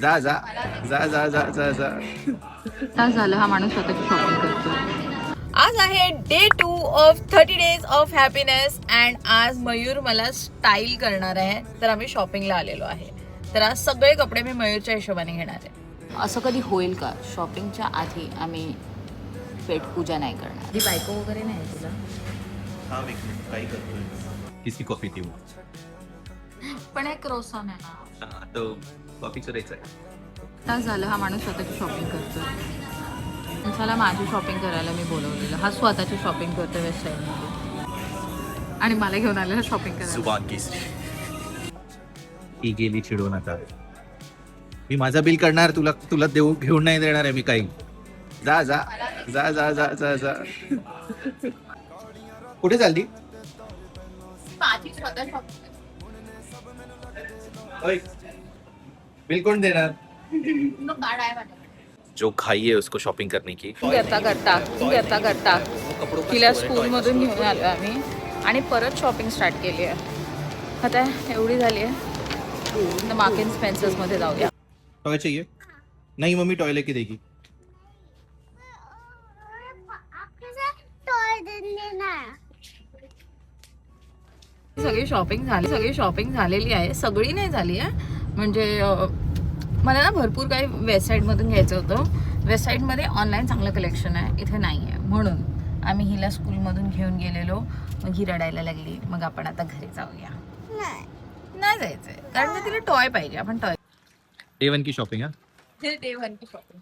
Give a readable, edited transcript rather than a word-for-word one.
जा जा जा जा जा जा जा. तास झालं हा माणूस स्वतःची शॉपिंग करतो. आज आहे day 2 of 30 days of happiness and आज मयूर मला स्टाईल करणार आहे. तर आम्ही शॉपिंगला आलेलो आहे. तर आज सगळे कपडे मी मयूरच्या हिशोबाने घेणार आहे. असं कधी होईल का शॉपिंगच्या आधी आम्ही पेट पूजा नाही करणार? ती बायको वगैरे नाही तुला? हा काही करतोय. किसी कॉफी ती पण एक क्रोसन आहे ना. तो कॉफी करायचा आहे. तास झालं हा माणूस स्वतःची शॉपिंग करतो. त्याला माझी शॉपिंग करायला मी बोलवलेलं. हा स्वतःची शॉपिंग करतो वेबसाईटमध्ये आणि मला घेऊन आलेला शॉपिंग करायला. जुबान केसरी ती गेली चिडवून. आता मी माझा बिल करणार, तुला तुला देऊ घेऊन नाही देणार आहे मी काही. जा जा जा जा जा जा जा. कुठे चालली? माझी स्वतः शॉपिंग. बिल कोण देणार? कार्ड आहे माझ्याकडे. जो खाई है उसको शॉपिंग करने की. करता करता तिला स्कूलमधून घेऊन आलो आम्ही आणि परत शॉपिंग स्टार्ट केली आहे. आता एवढी झाली आहे. मार्क अँड स्पेन्सर्समध्ये जाऊया. टॉय चाहिए? नहीं मम्मी टॉय लेके देगी. सगळी शॉपिंग झालेली आहे. सगळी नाही झाली आहे म्हणजे मला ना भरपूर काही वेबसाईटमधून घ्यायचं होतं. वेबसाईटमध्ये ऑनलाईन चांगलं कलेक्शन आहे, इथे नाही आहे. म्हणून आम्ही हिला स्कूलमधून घेऊन गेलेलो. मग ही रडायला लागली. मग आपण आता घरी जाऊया. नाही जायचंय कारण का तिला टॉय पाहिजे. आपण टॉय डे 1 की शॉपिंग है. डे 1 की शॉपिंग.